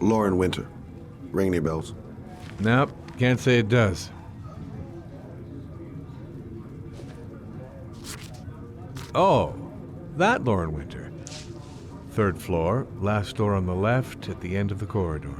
Lauren Winter. Ring any bells? Nope, can't say it does. Oh, that Lauren Winter. 3rd floor, last door on the left at the end of the corridor.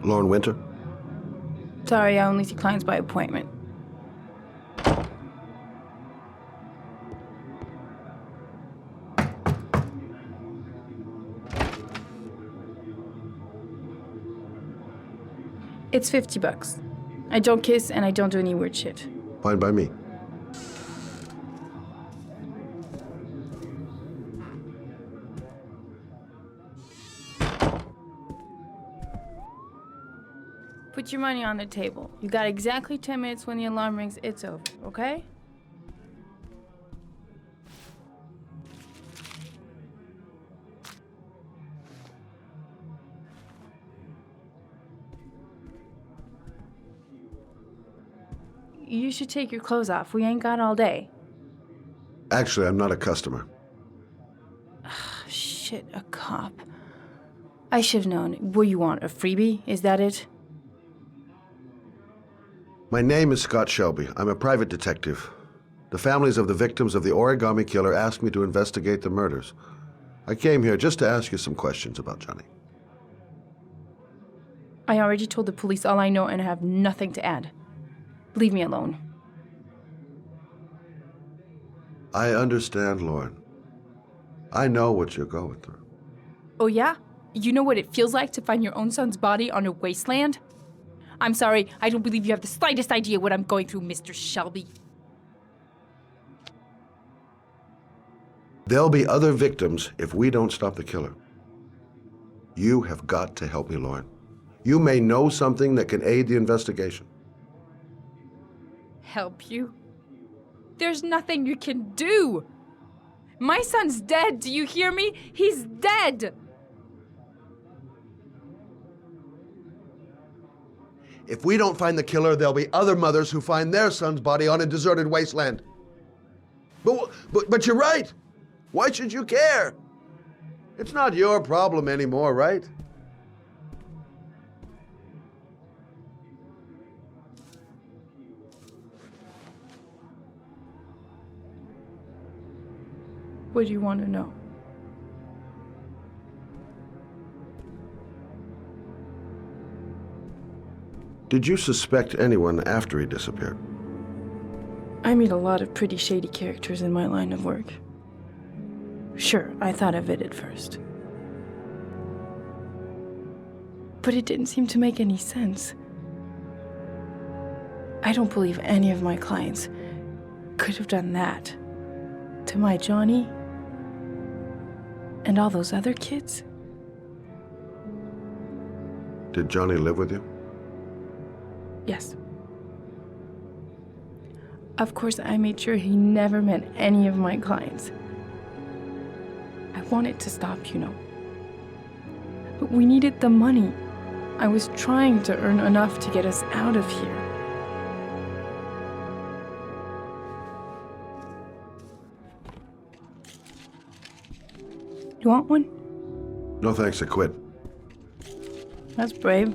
Lauren Winter? Sorry, I only see clients by appointment. It's $50. I don't kiss and I don't do any weird shit. Fine by me. Put your money on the table. You got exactly 10 minutes. When the alarm rings, it's over, okay? You should take your clothes off. We ain't got all day. Actually, I'm not a customer. Shit, a cop. I should've known. What do you want, a freebie? Is that it? My name is Scott Shelby. I'm a private detective. The families of the victims of the Origami Killer asked me to investigate the murders. I came here just to ask you some questions about Johnny. I already told the police all I know and I have nothing to add. Leave me alone. I understand, Lauren. I know what you're going through. Oh yeah? You know what it feels like to find your own son's body on a wasteland? I'm sorry, I don't believe you have the slightest idea what I'm going through, Mr. Shelby. There'll be other victims if we don't stop the killer. You have got to help me, Lauren. You may know something that can aid the investigation. Help you? There's nothing you can do! My son's dead, do you hear me? He's dead! If we don't find the killer, there'll be other mothers who find their son's body on a deserted wasteland. But you're right. Why should you care? It's not your problem anymore, right? What do you want to know? Did you suspect anyone after he disappeared? I meet a lot of pretty shady characters in my line of work. Sure, I thought of it at first. But it didn't seem to make any sense. I don't believe any of my clients could have done that to my Johnny and all those other kids. Did Johnny live with you? Yes. Of course, I made sure he never met any of my clients. I wanted to stop, you know. But we needed the money. I was trying to earn enough to get us out of here. You want one? No thanks, I quit. That's brave.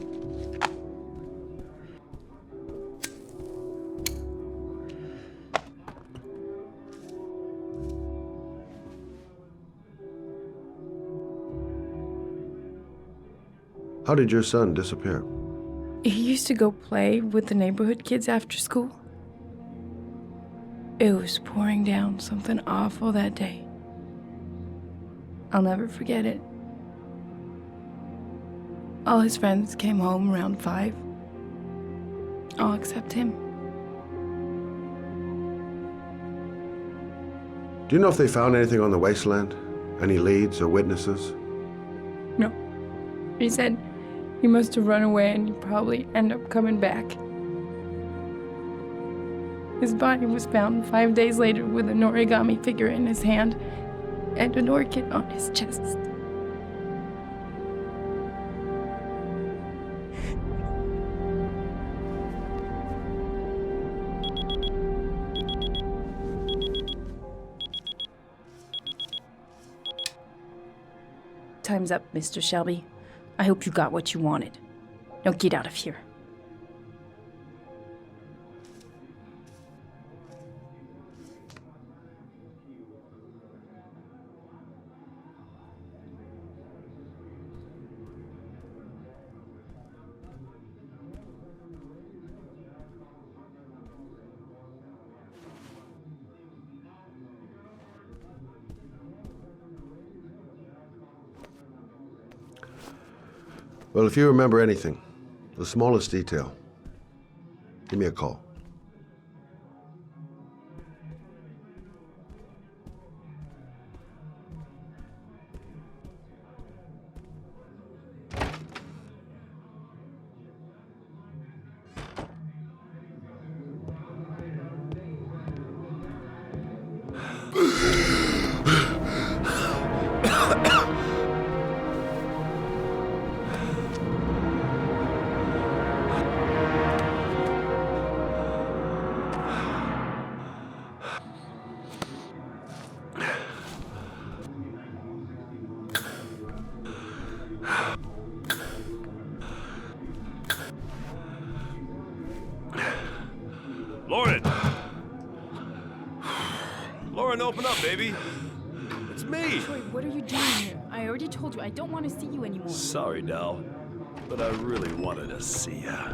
How did your son disappear? He used to go play with the neighborhood kids after school. It was pouring down something awful that day. I'll never forget it. All his friends came home around 5. All except him. Do you know if they found anything on the wasteland? Any leads or witnesses? No. He said he must have run away and he'd probably end up coming back. His body was found 5 days later with an origami figure in his hand and an orchid on his chest. Time's up, Mr. Shelby. I hope you got what you wanted. Now get out of here. Well, if you remember anything, the smallest detail, give me a call. Lauren! Lauren, open up, baby. It's me. Troy, what are you doing here? I already told you I don't want to see you anymore. Sorry, Dal, but I really wanted to see ya.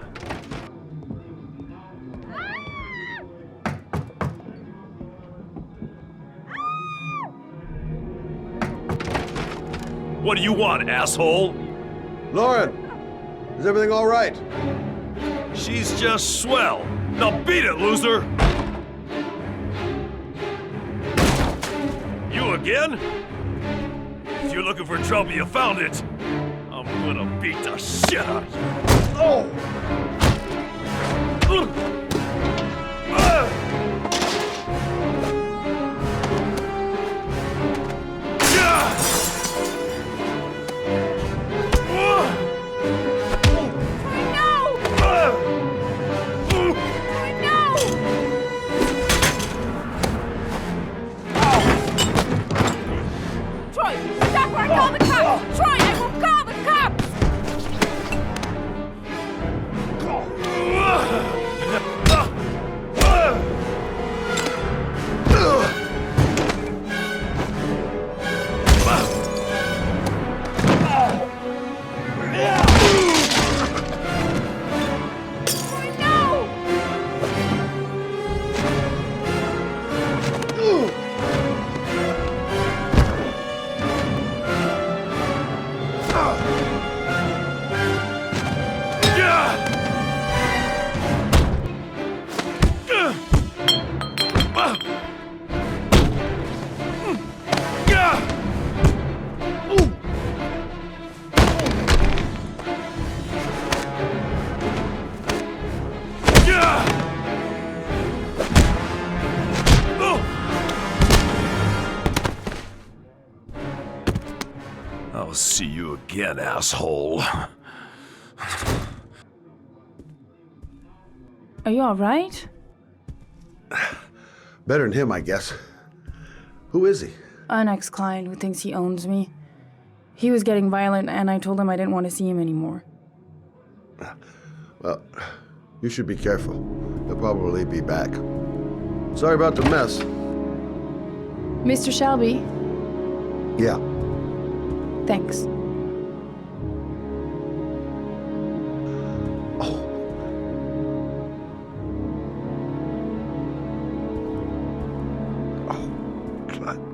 What do you want, asshole? Lauren, is everything all right? She's just swell. Now beat it, loser! You again? If you're looking for trouble, you found it. I'm gonna beat the shit out of you. Oh! I'll see you again, asshole. Are you all right? Better than him, I guess. Who is he? An ex-client who thinks he owns me. He was getting violent, and I told him I didn't want to see him anymore. Well, you should be careful. He'll probably be back. Sorry about the mess. Mr. Shelby, Yeah. thanks. Oh.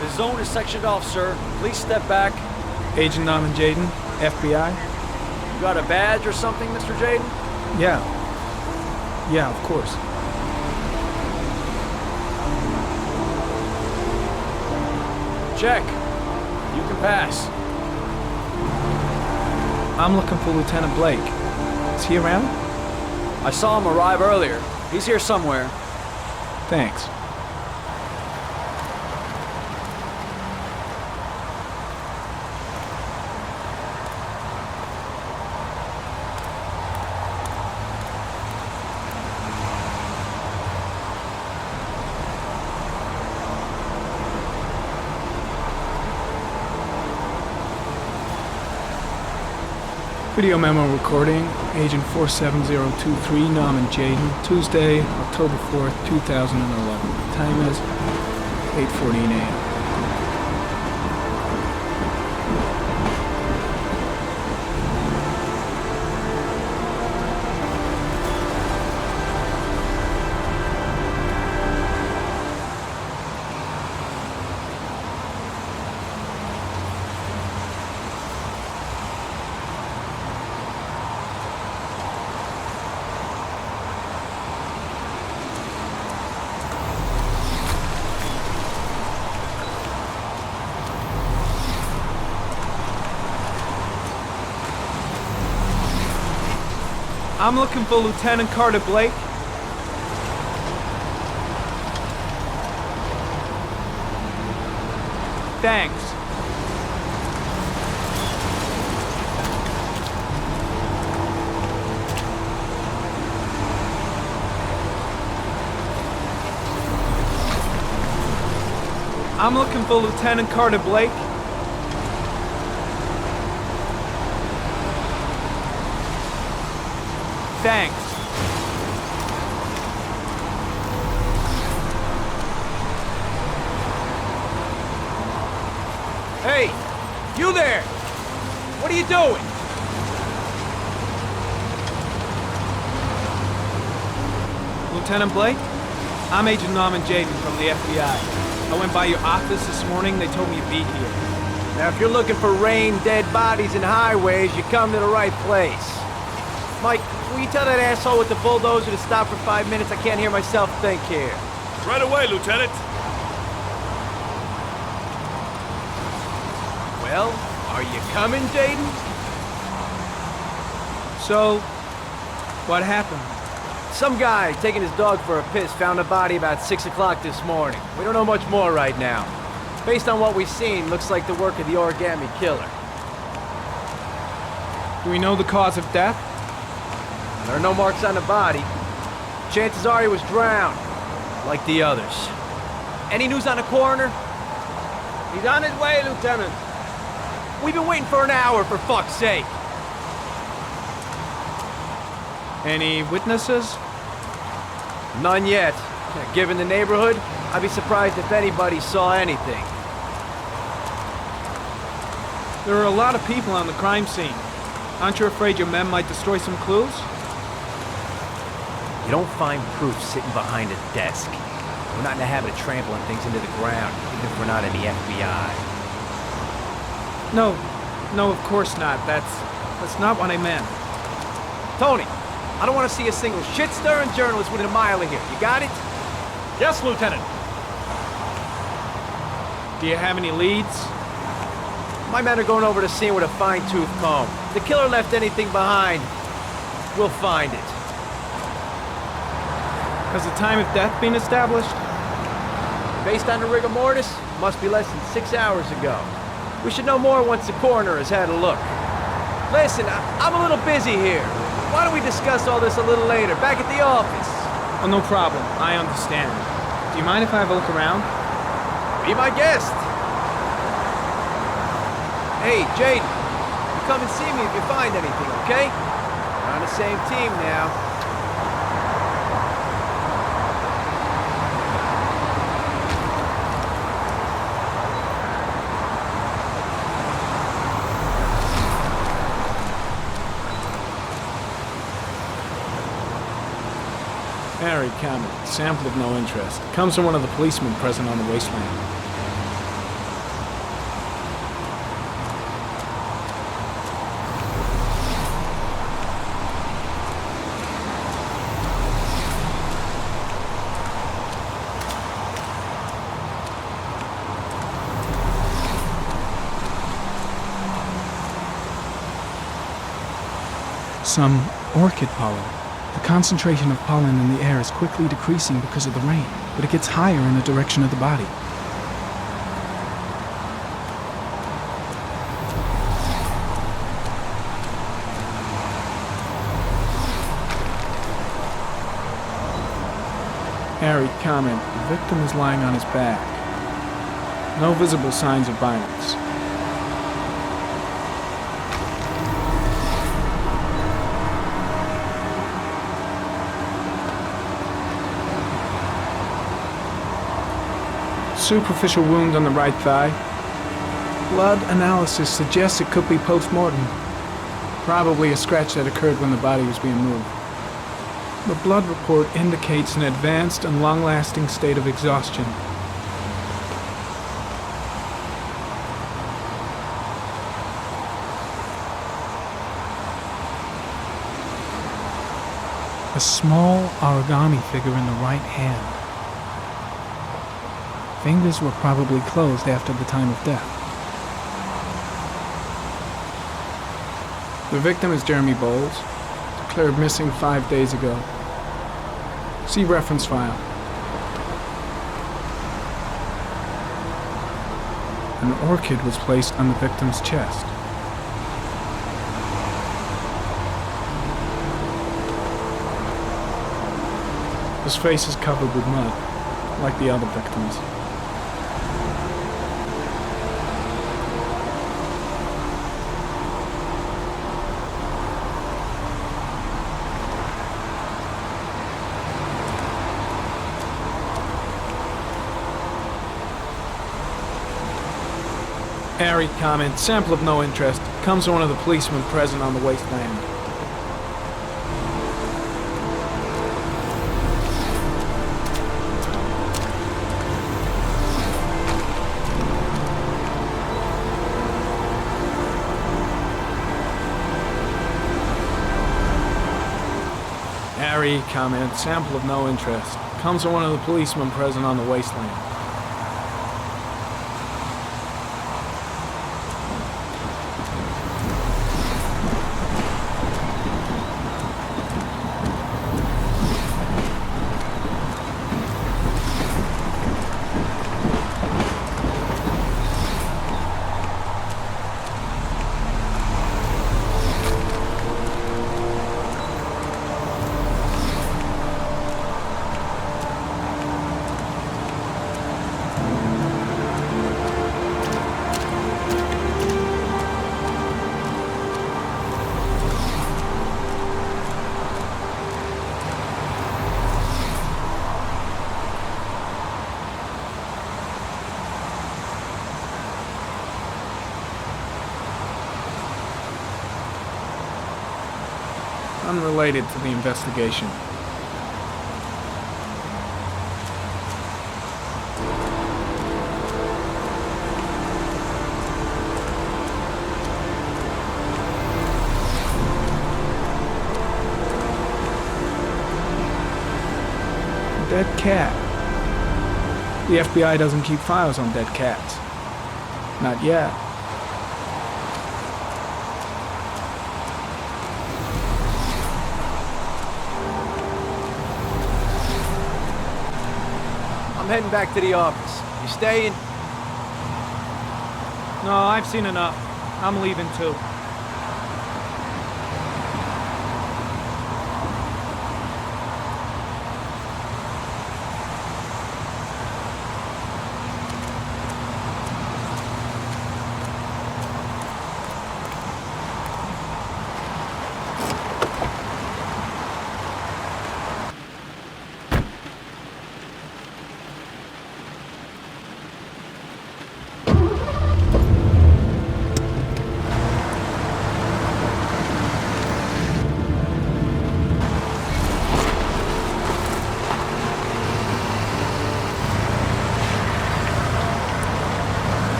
The zone is sectioned off, sir. Please step back. Agent Norman Jaden, FBI? You got a badge or something, Mr. Jaden? Yeah. Yeah, of course. Check. You can pass. I'm looking for Lieutenant Blake. Is he around? I saw him arrive earlier. He's here somewhere. Thanks. Video memo recording, Agent 47023, Norman Jaden, Tuesday, October 4th, 2011. Time is 8:14 a.m. I'm looking for Lieutenant Carter Blake. Thanks. I'm looking for Lieutenant Carter Blake. Thanks. Hey! You there! What are you doing? Lieutenant Blake? I'm Agent Norman Jaden from the FBI. I went by your office this morning. They told me you'd be here. Now, if you're looking for rain, dead bodies, and highways, you come to the right place. Mike, will you tell that asshole with the bulldozer to stop for 5 minutes? I can't hear myself think here. Right away, Lieutenant. Well, are you coming, Jaden? So, what happened? Some guy taking his dog for a piss found a body about 6 o'clock this morning. We don't know much more right now. Based on what we've seen, looks like the work of the Origami Killer. Do we know the cause of death? There are no marks on the body. Chances are he was drowned, like the others. Any news on the coroner? He's on his way, Lieutenant. We've been waiting for an hour, for fuck's sake. Any witnesses? None yet. Given the neighborhood, I'd be surprised if anybody saw anything. There are a lot of people on the crime scene. Aren't you afraid your men might destroy some clues? You don't find proof sitting behind a desk. We're not in the habit of trampling things into the ground, even if we're not in the FBI. No, of course not. That's not what I meant. Tony, I don't want to see a single shit-stirring journalist within a mile of here. You got it? Yes, Lieutenant. Do you have any leads? My men are going over the scene with a fine-tooth comb. If the killer left anything behind, we'll find it. Has the time of death been established? Based on the rigor mortis, must be less than 6 hours ago. We should know more once the coroner has had a look. Listen, I'm a little busy here. Why don't we discuss all this a little later, back at the office? Oh, no problem. I understand. Do you mind if I have a look around? Be my guest. Hey, Jaden, you come and see me if you find anything, okay? We're on the same team now. Harry Cameron, sample of no interest. Comes from one of the policemen present on the wasteland. Some orchid pollen. The concentration of pollen in the air is quickly decreasing because of the rain, but it gets higher in the direction of the body. Harry comment, the victim is lying on his back. No visible signs of violence. Superficial wound on the right thigh. Blood analysis suggests it could be post-mortem. Probably a scratch that occurred when the body was being moved. The blood report indicates an advanced and long-lasting state of exhaustion. A small origami figure in the right hand. Fingers were probably closed after the time of death. The victim is Jeremy Bowles, declared missing 5 days ago. See reference file. An orchid was placed on the victim's chest. His face is covered with mud, like the other victims. Harry comment, sample of no interest. Comes from one of the policemen present on the wasteland. Harry comment, sample of no interest. Comes from one of the policemen present on the wasteland. Unrelated to the investigation. Dead cat. The FBI doesn't keep files on dead cats. Not yet. I'm heading back to the office. You staying? No, I've seen enough. I'm leaving too.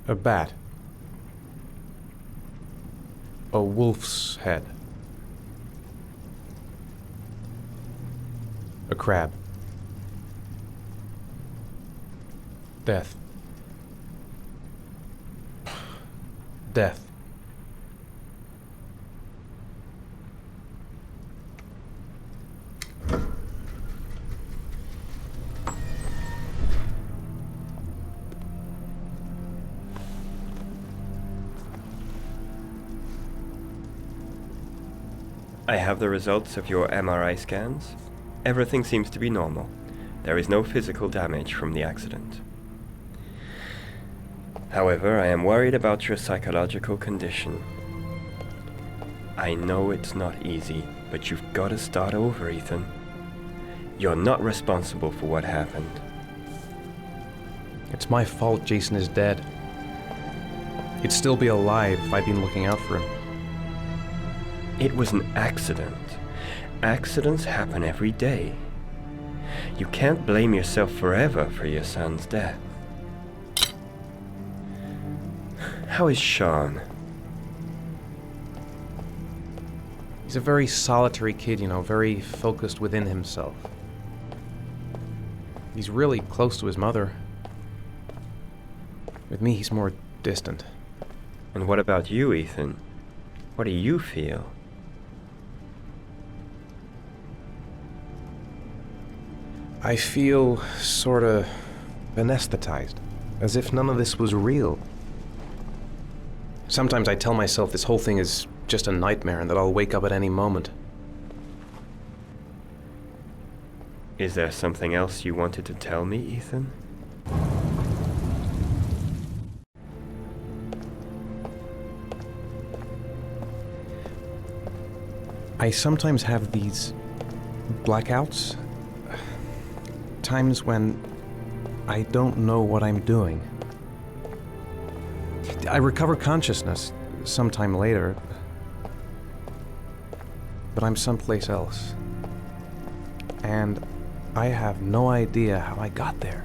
A bat. A wolf's head. A crab. Death. Death. I have the results of your MRI scans. Everything seems to be normal. There is no physical damage from the accident. However, I am worried about your psychological condition. I know it's not easy, but you've got to start over, Ethan. You're not responsible for what happened. It's my fault Jason is dead. He'd still be alive if I'd been looking out for him. It was an accident. Accidents happen every day. You can't blame yourself forever for your son's death. How is Sean? He's a very solitary kid, very focused within himself. He's really close to his mother. With me, he's more distant. And what about you, Ethan? What do you feel? I feel sorta anesthetized, as if none of this was real. Sometimes I tell myself this whole thing is just a nightmare and that I'll wake up at any moment. Is there something else you wanted to tell me, Ethan? I sometimes have these blackouts. Times when I don't know what I'm doing. I recover consciousness sometime later, but I'm someplace else. And I have no idea how I got there.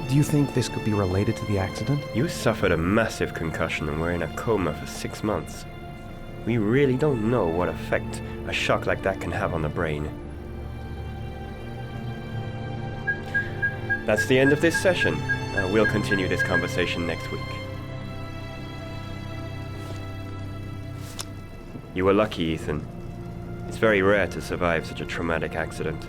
Do you think this could be related to the accident? You suffered a massive concussion and were in a coma for 6 months. We really don't know what effect a shock like that can have on the brain. That's the end of this session. We'll continue this conversation next week. You were lucky, Ethan. It's very rare to survive such a traumatic accident.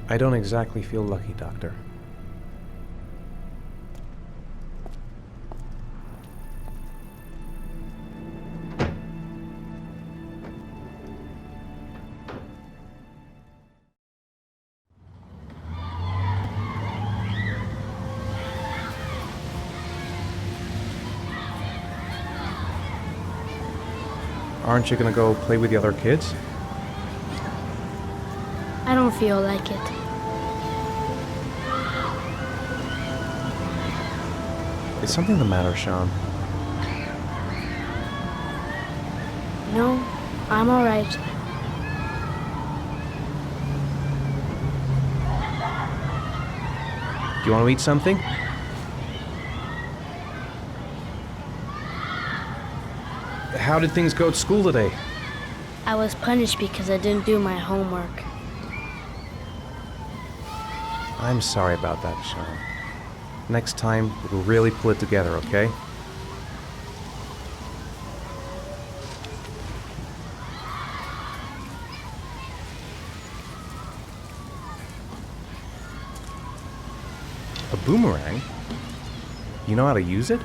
I don't exactly feel lucky, Doctor. Aren't you gonna go play with the other kids? I don't feel like it. Is something the matter, Sean? I'm alright. Do you want to eat something? How did things go at school today? I was punished because I didn't do my homework. I'm sorry about that, Sean. Next time, we'll really pull it together, okay? A boomerang? You know how to use it?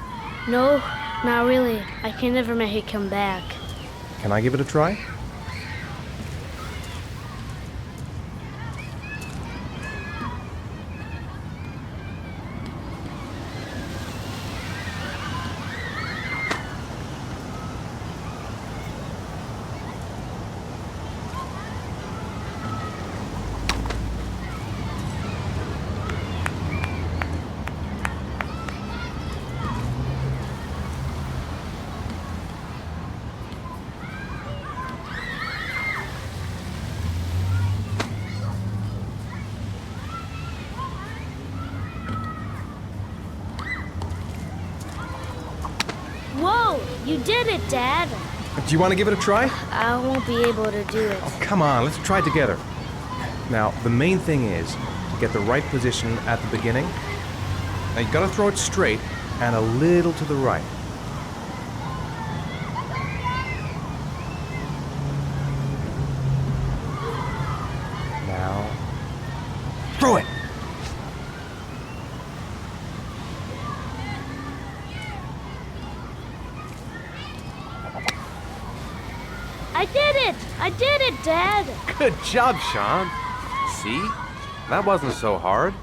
No, not really. I can never make it come back. Can I give it a try? Whoa! You did it, Dad! Do you want to give it a try? I won't be able to do it. Oh, come on, let's try it together. Now, the main thing is to get the right position at the beginning. Now, you gotta throw it straight and a little to the right. Now, throw it! I did it! I did it, Dad! Good job, Sean. See? That wasn't so hard.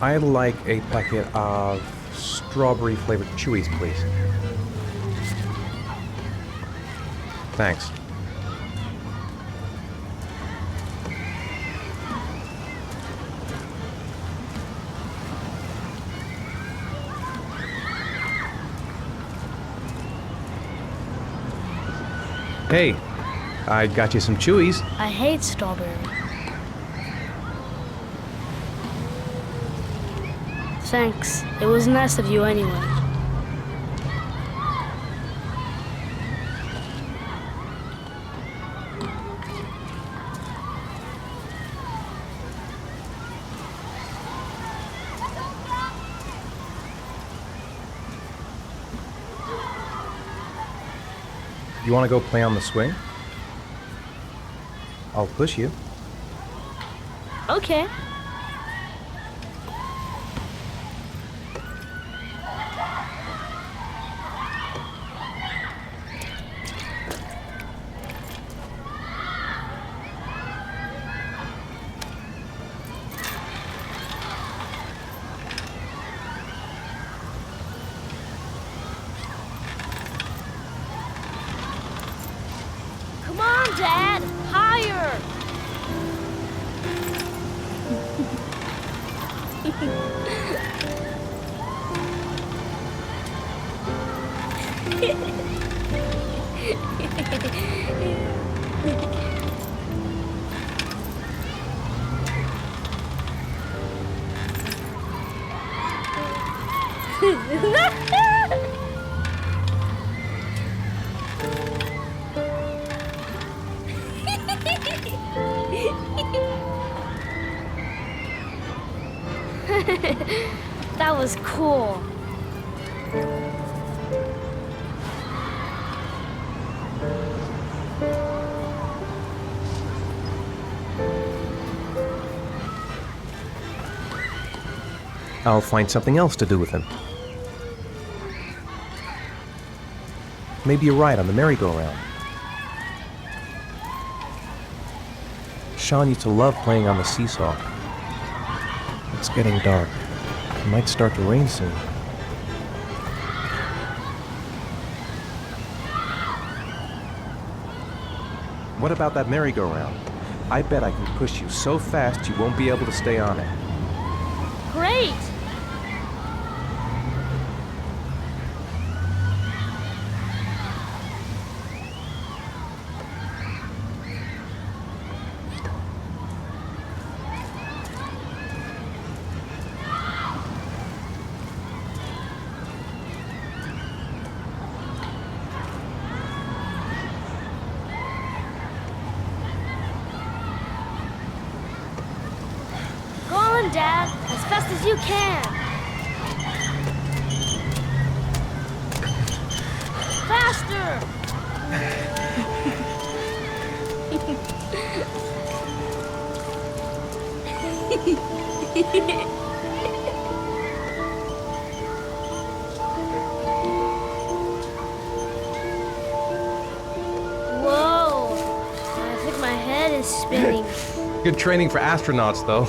I'd like a packet of strawberry-flavored chewies, please. Thanks. Hey, I got you some chewies. I hate strawberry. Thanks. It was nice of you anyway. You want to go play on the swing? I'll push you. Okay. Come on, Dad! Higher! That was cool. I'll find something else to do with him. Maybe a ride on the merry-go-round. Sean used to love playing on the seesaw. It's getting dark. It might start to rain soon. What about that merry-go-round? I bet I can push you so fast you won't be able to stay on it. Great! Go on, Dad, as fast as you can. Faster! Whoa! I think my head is spinning. Good training for astronauts, though.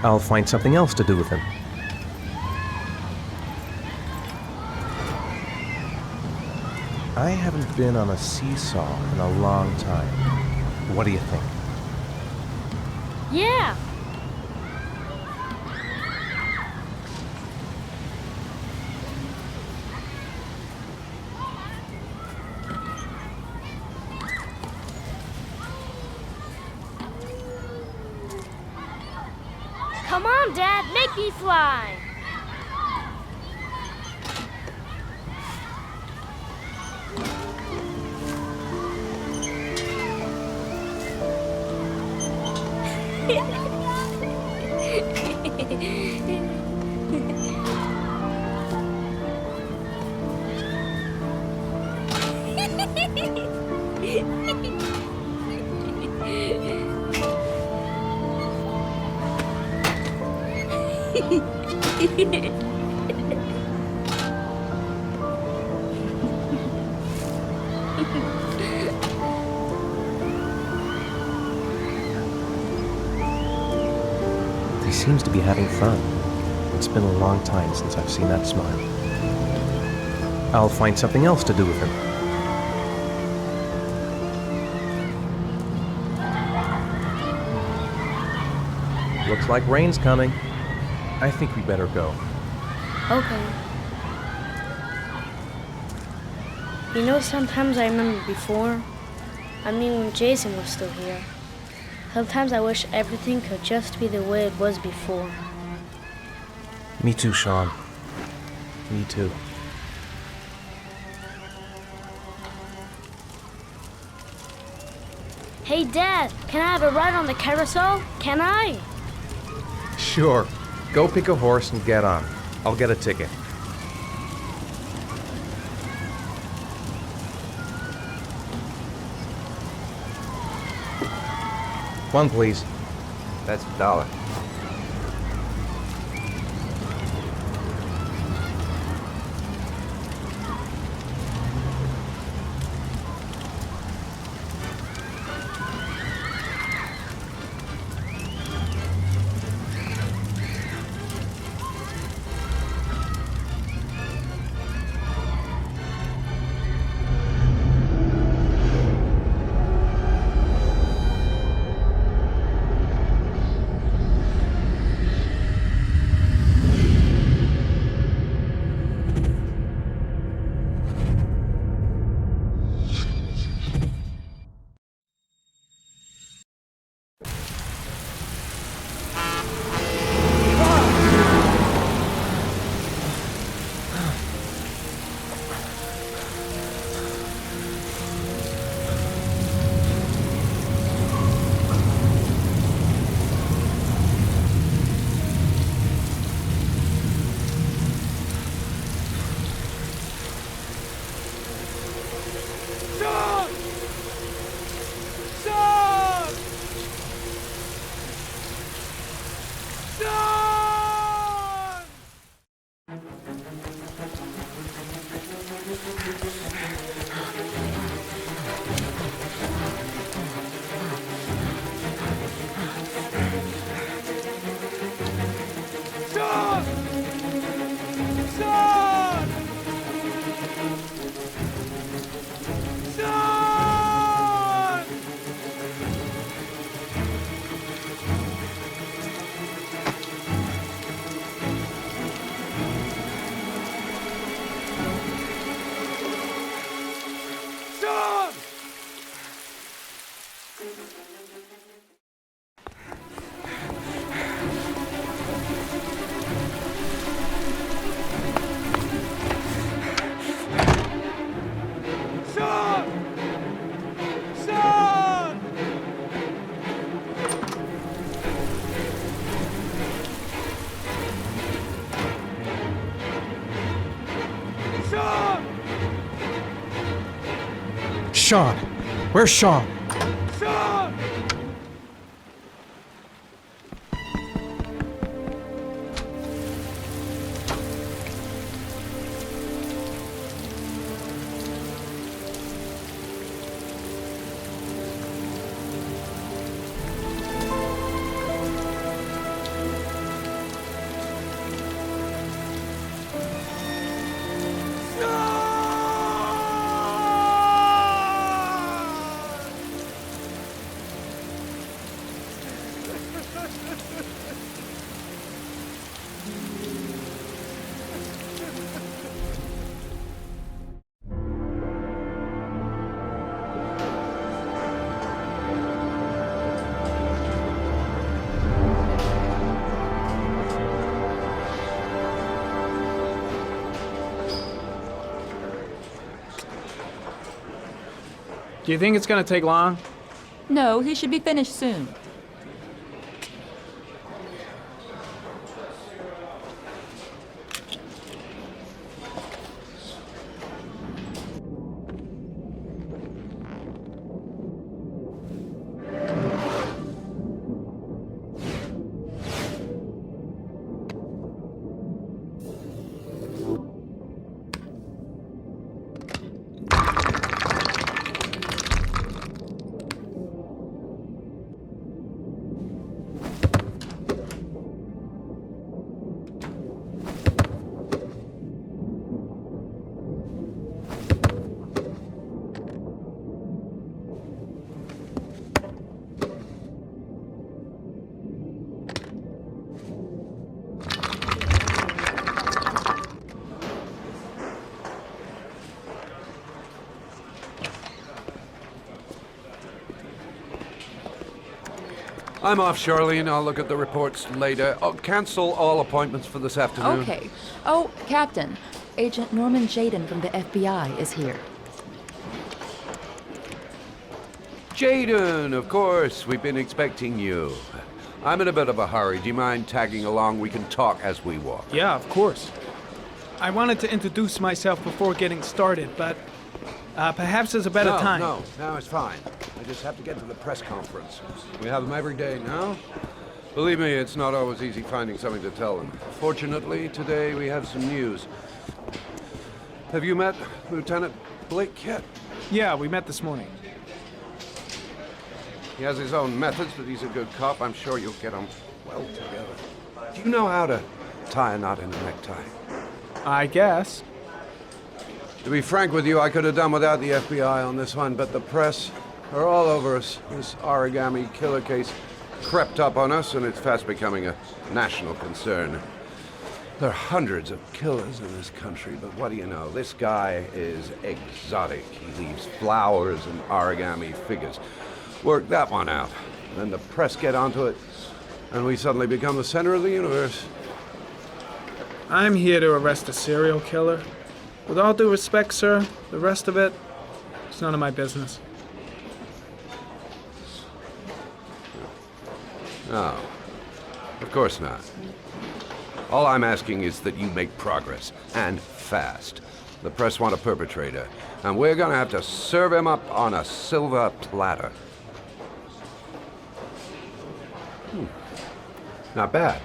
I'll find something else to do with him. I haven't been on a seesaw in a long time. What do you think? Yeah! Come on, Dad, make me fly! He seems to be having fun. It's been a long time since I've seen that smile. I'll find something else to do with him. Looks like rain's coming. I think we better go. Okay. You know, sometimes I remember before. I mean, when Jason was still here. Sometimes I wish everything could just be the way it was before. Me too, Sean. Me too. Hey, Dad, can I have a ride on the carousel? Can I? Sure. Go pick a horse and get on. I'll get a ticket. One, please. That's $1. Sean? Where's Sean? Do you think it's gonna take long? No, he should be finished soon. I'm off, Charlene. I'll look at the reports later. I'll cancel all appointments for this afternoon. Okay. Oh, Captain, Agent Norman Jaden from the FBI is here. Jaden, of course. We've been expecting you. I'm in a bit of a hurry. Do you mind tagging along? We can talk as we walk. Yeah, of course. I wanted to introduce myself before getting started, but perhaps there's a better time. No, it's fine. I just have to get to the press conference. We have them every day now. Believe me, it's not always easy finding something to tell them. Fortunately, today we have some news. Have you met Lieutenant Blake yet? Yeah, we met this morning. He has his own methods, but he's a good cop. I'm sure you'll get on well together. Do you know how to tie a knot in a necktie? I guess. To be frank with you, I could have done without the FBI on this one, but the press are all over us. This Origami Killer case crept up on us, and it's fast becoming a national concern. There are hundreds of killers in this country, but what do you know? This guy is exotic. He leaves flowers and origami figures. Work that one out. Then the press get onto it, and we suddenly become the center of the universe. I'm here to arrest a serial killer. With all due respect, sir, the rest of it, it's none of my business. No, of course not. All I'm asking is that you make progress, and fast. The press want a perpetrator, and we're gonna have to serve him up on a silver platter. Not bad.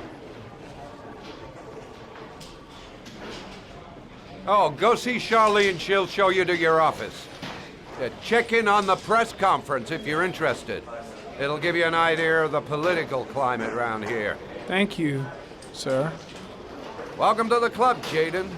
Oh, go see Charlene. She'll show you to your office. Check in on the press conference if you're interested. It'll give you an idea of the political climate around here. Thank you, sir. Welcome to the club, Jaden.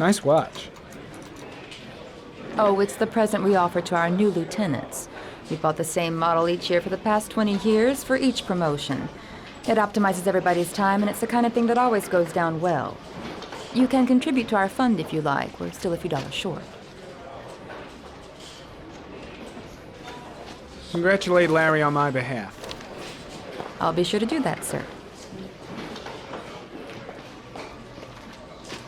Nice watch. Oh, it's the present we offer to our new lieutenants. We bought the same model each year for the past 20 years for each promotion. It optimizes everybody's time, and it's the kind of thing that always goes down well. You can contribute to our fund if you like. We're still a few dollars short. Congratulate Larry on my behalf. I'll be sure to do that, sir.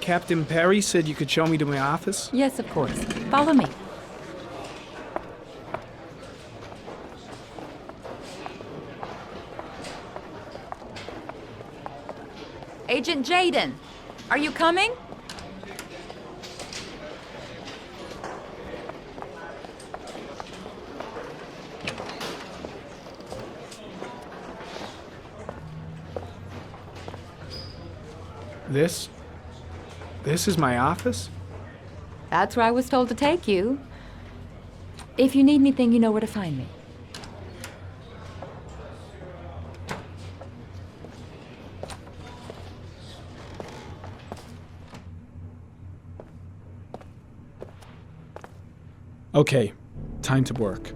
Captain Perry said you could show me to my office? Yes, of course. Follow me. Agent Jaden, are you coming? This is my office? That's where I was told to take you. If you need anything, you know where to find me. Okay, time to work.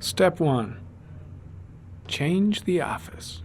Step 1. Change the office.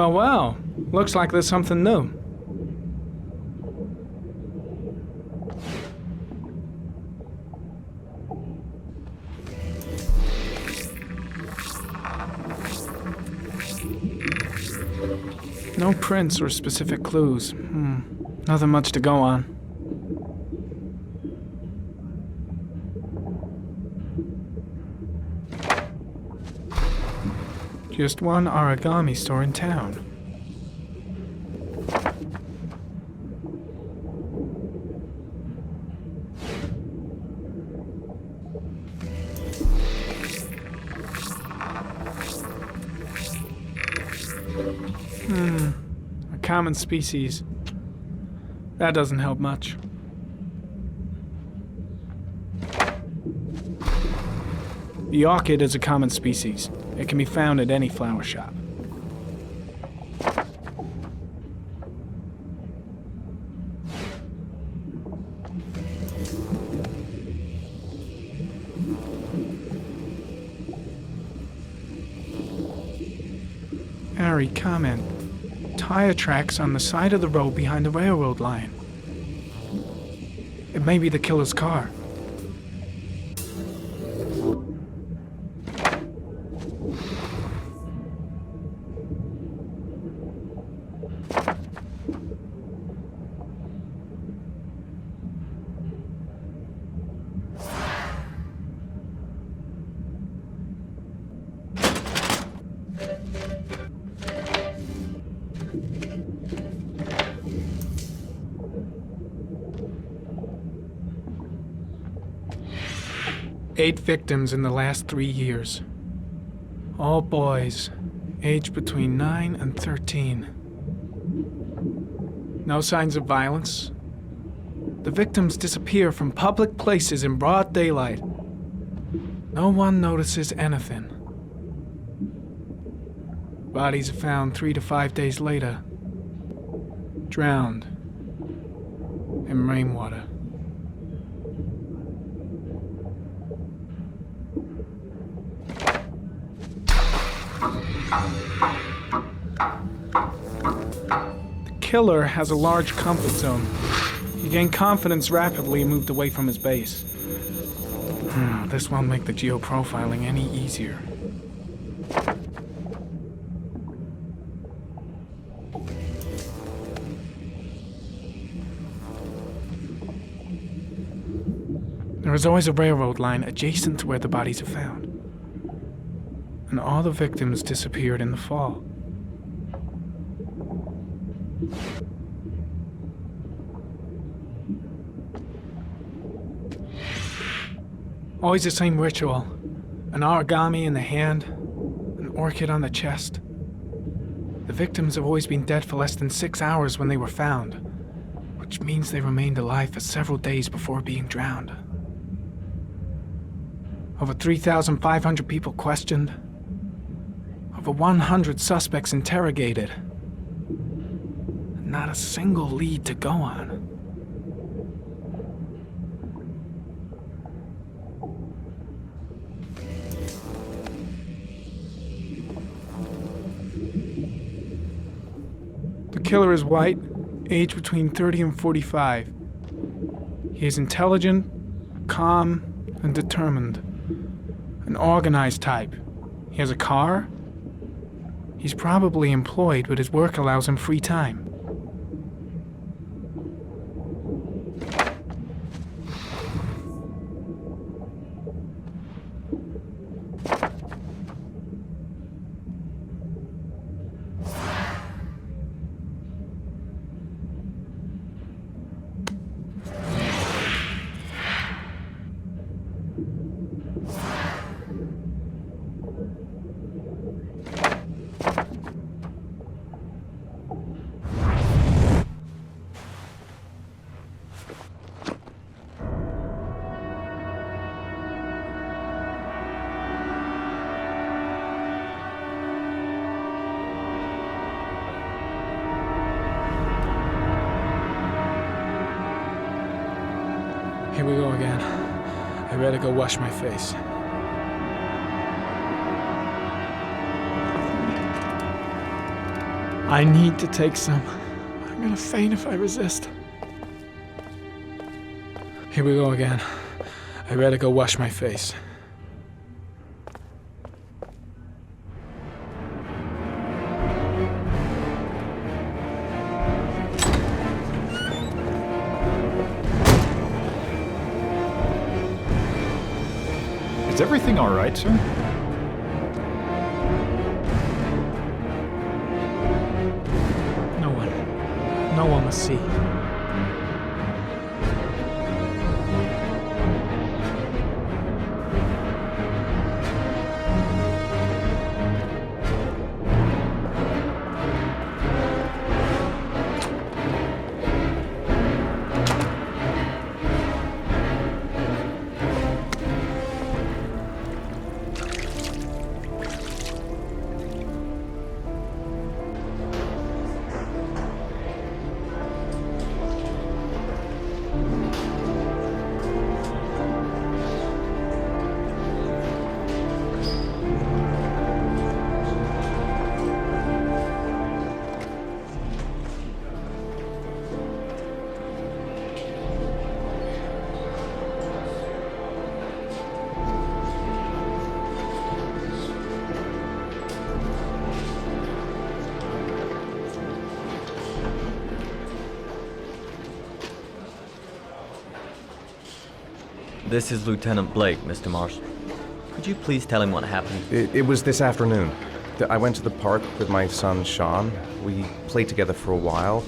Well, looks like there's something new. No prints or specific clues. Nothing much to go on. Just one origami store in town. A common species. That doesn't help much. The orchid is a common species. It can be found at any flower shop. Harry, comment. Tire tracks on the side of the road behind the railroad line. It may be the killer's car. Eight victims in the last 3 years. All boys, aged between 9 and 13. No signs of violence. The victims disappear from public places in broad daylight. No one notices anything. Bodies are found 3 to 5 days later, drowned in rainwater. The killer has a large comfort zone. He gained confidence rapidly and moved away from his base. This won't make the geoprofiling any easier. There is always a railroad line adjacent to where the bodies are found. And all the victims disappeared in the fall. Always the same ritual. An origami in the hand, an orchid on the chest. The victims have always been dead for less than 6 hours when they were found, which means they remained alive for several days before being drowned. Over 3,500 people questioned. Over 100 suspects interrogated. Not a single lead to go on. The killer is white, aged between 30 and 45. He is intelligent, calm, and determined. An organized type. He has a car. He's probably employed, but his work allows him free time. Here we go again. I better go wash my face. I need to take some. I'm gonna faint if I resist. Here we go again. I better go wash my face. Is everything all right, sir? No one must see. This is Lieutenant Blake, Mr. Marsh. Could you please tell him what happened? It was this afternoon. I went to the park with my son, Sean. We played together for a while,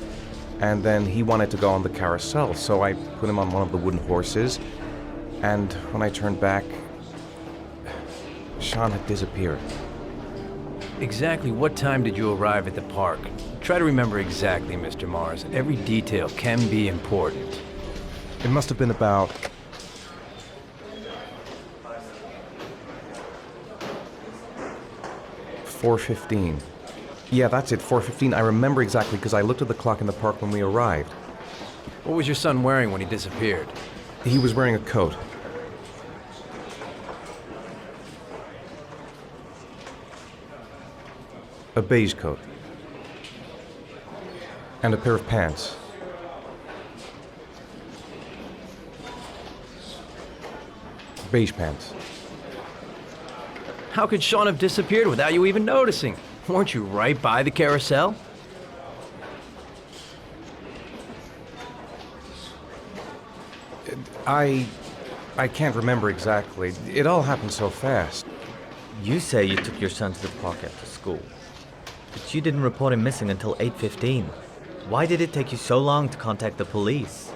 and then he wanted to go on the carousel, so I put him on one of the wooden horses, and when I turned back, Sean had disappeared. Exactly what time did you arrive at the park? Try to remember exactly, Mr. Mars. Every detail can be important. It must have been about 4:15. Yeah, that's it, 4:15. I remember exactly because I looked at the clock in the park when we arrived. What was your son wearing when he disappeared? He was wearing a coat. A beige coat. And a pair of pants. Beige pants. How could Sean have disappeared without you even noticing? Weren't you right by the carousel? I can't remember exactly. It all happened so fast. You say you took your son to the park after school, but you didn't report him missing until 8:15. Why did it take you so long to contact the police?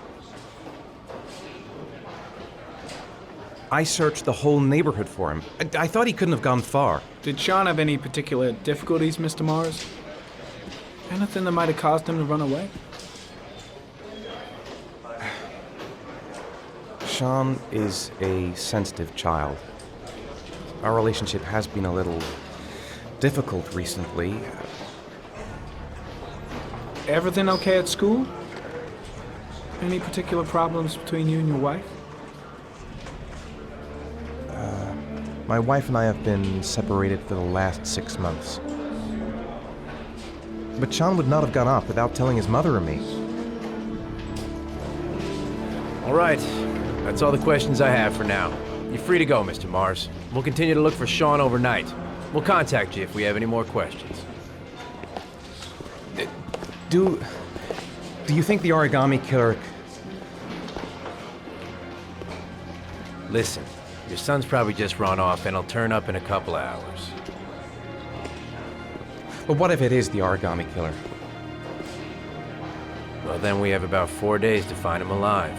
I searched the whole neighborhood for him. I thought he couldn't have gone far. Did Sean have any particular difficulties, Mr. Mars? Anything that might have caused him to run away? Sean is a sensitive child. Our relationship has been a little difficult recently. Everything okay at school? Any particular problems between you and your wife? My wife and I have been separated for the last 6 months. But Sean would not have gone off without telling his mother or me. All right. That's all the questions I have for now. You're free to go, Mr. Mars. We'll continue to look for Sean overnight. We'll contact you if we have any more questions. Do you think the Origami Killer... Listen, your son's probably just run off and he'll turn up in a couple hours. But what if it is the Origami Killer? Well, then we have about 4 days to find him alive.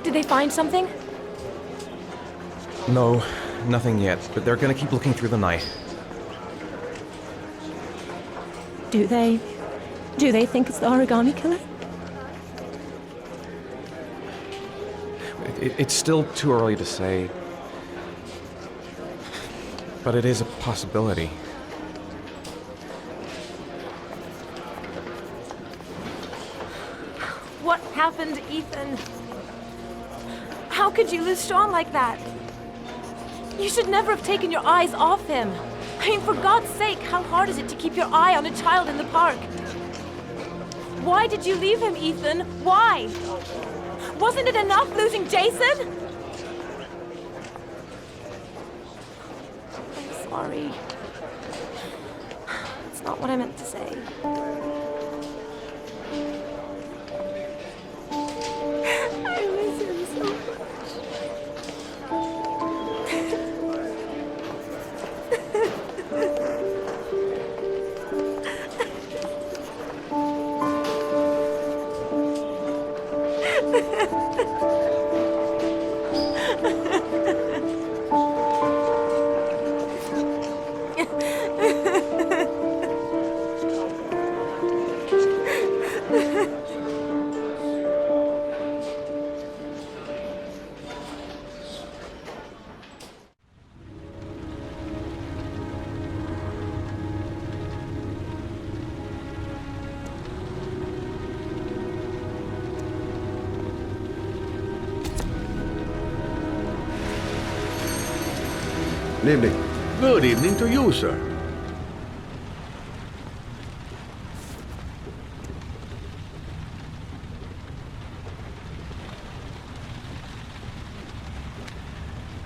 Did they find something? No, nothing yet, but they're gonna keep looking through the night. Do they think it's the Origami Killer? It's still too early to say, but it is a possibility. What happened, Ethan? How could you lose Sean like that? You should never have taken your eyes off him. I mean, for God's sake, how hard is it to keep your eye on a child in the park? Why did you leave him, Ethan? Why? Wasn't it enough losing Jason? I'm sorry. It's not what I meant to say. I miss him so much. Good evening. Good evening to you, sir.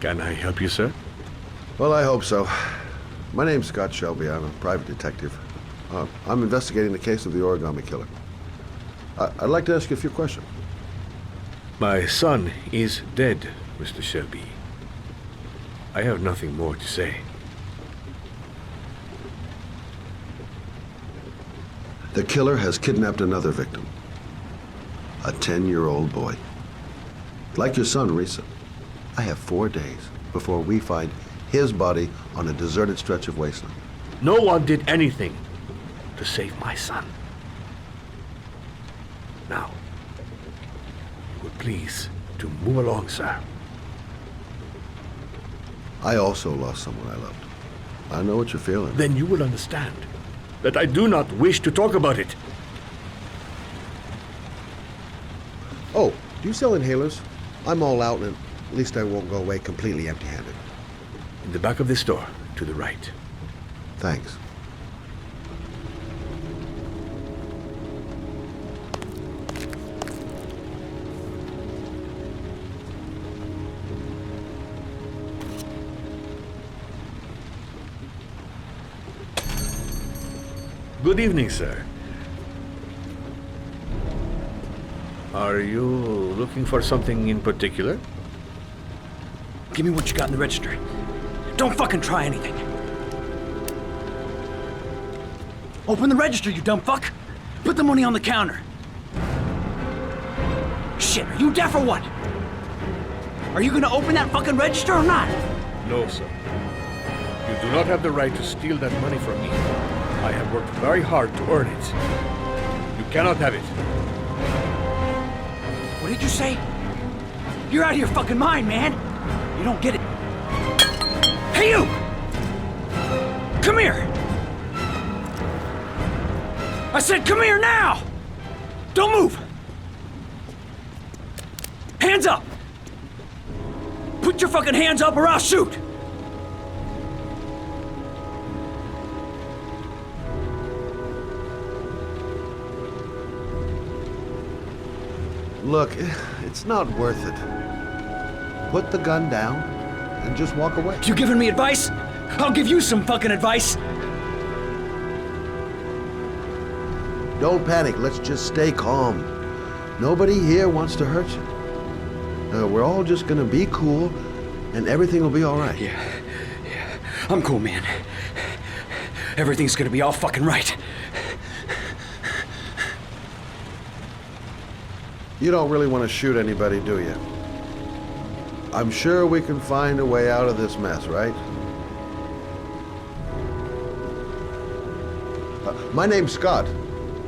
Can I help you, sir? Well, I hope so. My name's Scott Shelby. I'm a private detective. I'm investigating the case of the Origami Killer. I'd like to ask you a few questions. My son is dead, Mr. Shelby. I have nothing more to say. The killer has kidnapped another victim. A 10-year-old boy. Like your son, Risa. I have 4 days before we find his body on a deserted stretch of wasteland. No one did anything to save my son. Now, you would please to move along, sir. I also lost someone I loved. I know what you're feeling. Then you will understand that I do not wish to talk about it. Oh, do you sell inhalers? I'm all out, and at least I won't go away completely empty-handed. In the back of this store, to the right. Thanks. Good evening, sir. Are you looking for something in particular? Give me what you got in the register. Don't fucking try anything. Open the register, you dumb fuck. Put the money on the counter. Shit, are you deaf or what? Are you gonna open that fucking register or not? No, sir. You do not have the right to steal that money from me. I have worked very hard to earn it. You cannot have it. What did you say? You're out of your fucking mind, man. You don't get it. Hey, you! Come here! I said come here now! Don't move! Hands up! Put your fucking hands up or I'll shoot! Look, it's not worth it. Put the gun down and just walk away. You giving me advice? I'll give you some fucking advice. Don't panic. Let's just stay calm. Nobody here wants to hurt you. We're all just gonna be cool, and everything will be all right. Yeah. I'm cool, man. Everything's gonna be all fucking right. You don't really want to shoot anybody, do you? I'm sure we can find a way out of this mess, right? My name's Scott.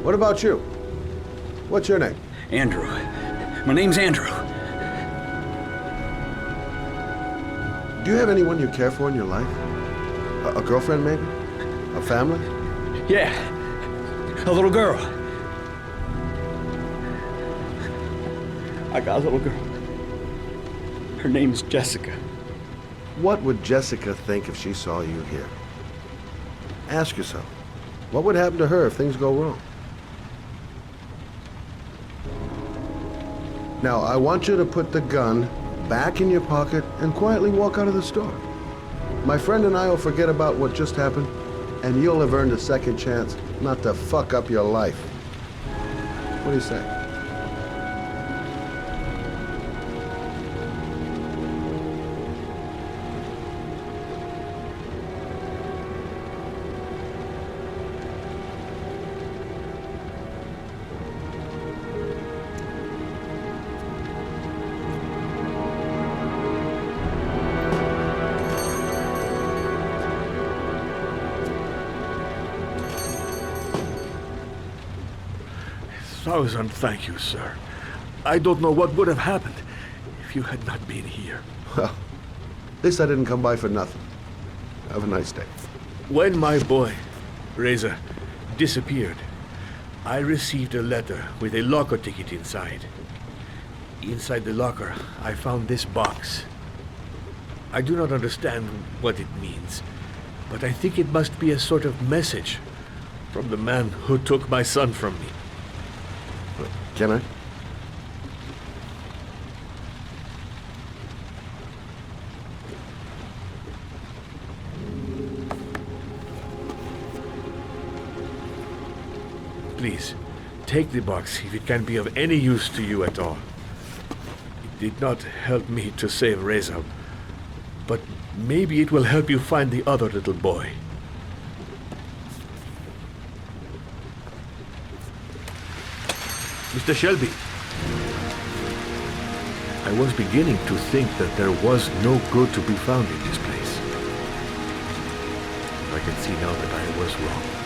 What about you? What's your name? Andrew. My name's Andrew. Do you have anyone you care for in your life? A girlfriend, maybe? A family? Yeah. A little girl. I got a little girl. Her name's Jessica. What would Jessica think if she saw you here? Ask yourself, what would happen to her if things go wrong? Now, I want you to put the gun back in your pocket and quietly walk out of the store. My friend and I will forget about what just happened, and you'll have earned a second chance not to fuck up your life. What do you say? Thousand thank you, sir. I don't know what would have happened if you had not been here. Well, at least I didn't come by for nothing. Have a nice day. When my boy, Reza, disappeared, I received a letter with a locker ticket inside. Inside the locker, I found this box. I do not understand what it means, but I think it must be a sort of message from the man who took my son from me. Can I? Please, take the box if it can be of any use to you at all. It did not help me to save Reza, but maybe it will help you find the other little boy. Mr. Shelby, I was beginning to think that there was no good to be found in this place. I can see now that I was wrong.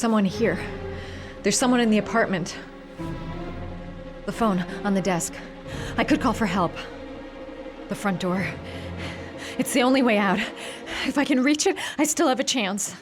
someone here. There's someone in the apartment. The phone on the desk. I could call for help. The front door. It's the only way out. If I can reach it, I still have a chance.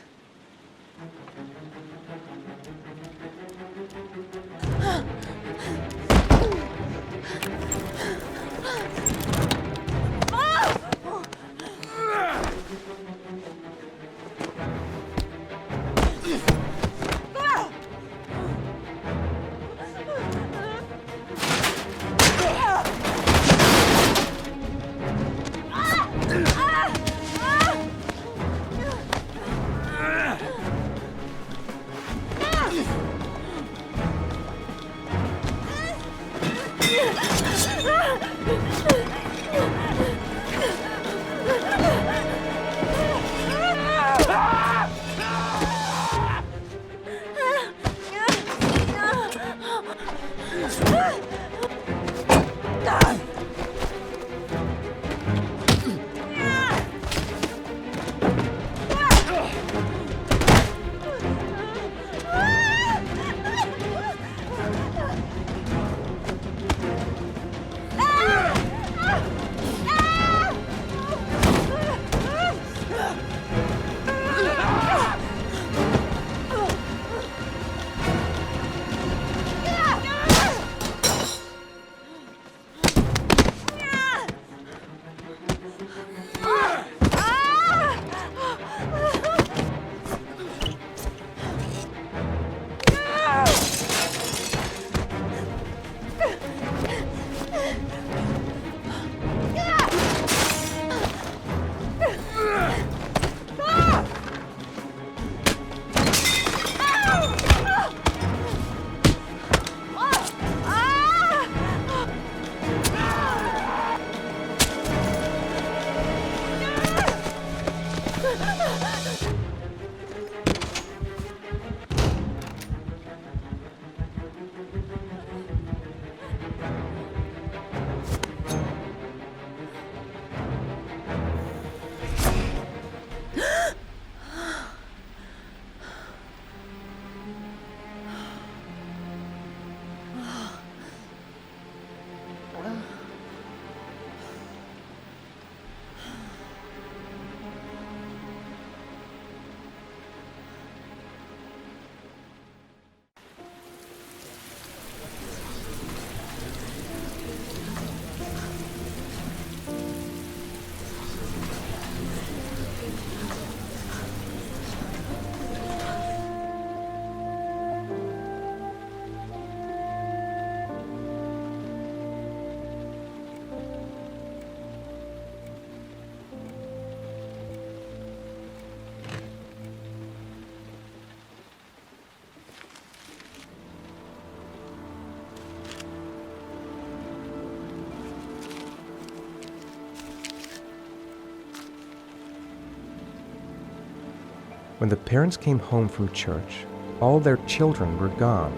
When the parents came home from church, all their children were gone.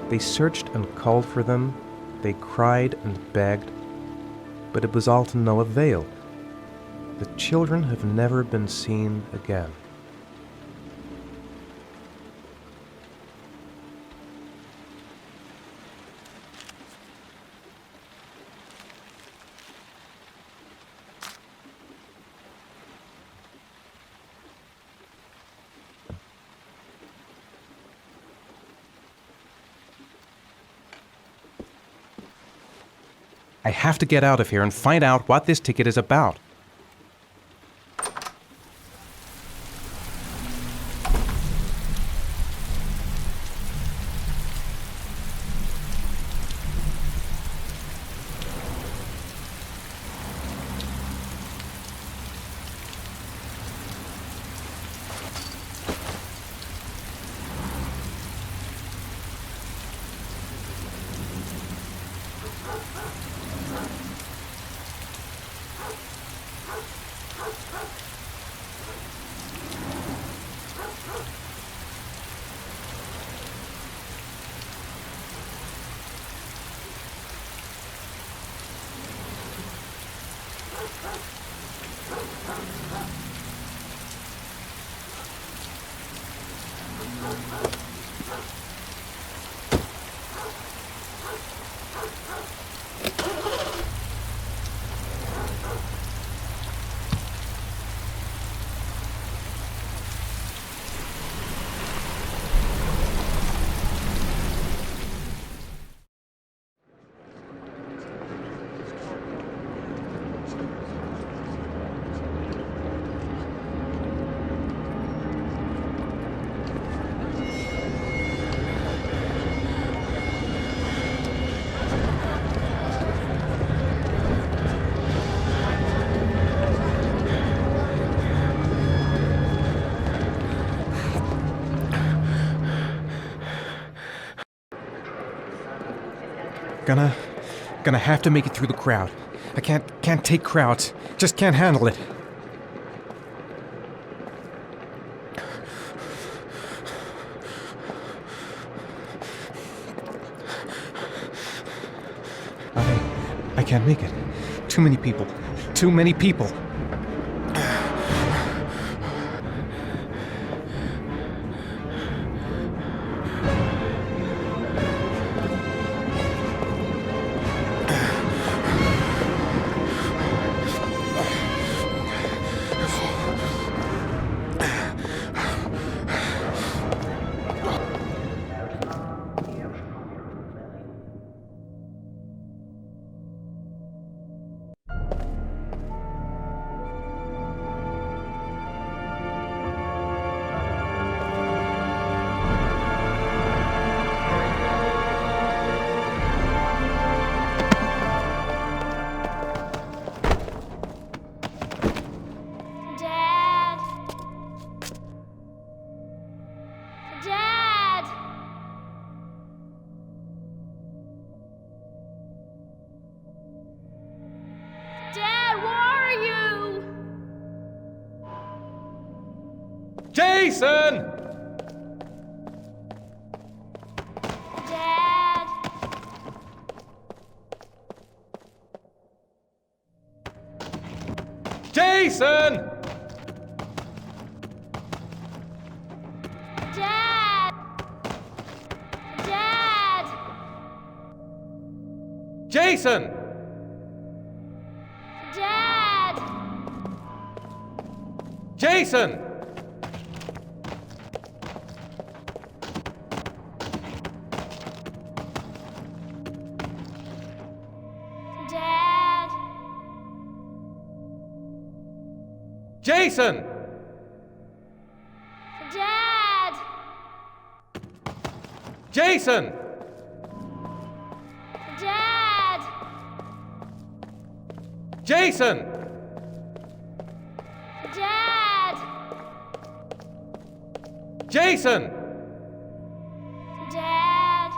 They searched and called for them, they cried and begged, but it was all to no avail. The children have never been seen again. I have to get out of here and find out what this ticket is about. Gonna have to make it through the crowd. I can't take crowds. Just can't handle it. I can't make it. Too many people. Too many people. Jason! Dad! Jason! Dad! Dad! Jason! Dad! Jason! Dad! Jason! Dad! Jason! Dad! Jason! Dad! Jason! Dad!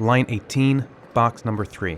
Line 18, box number 3.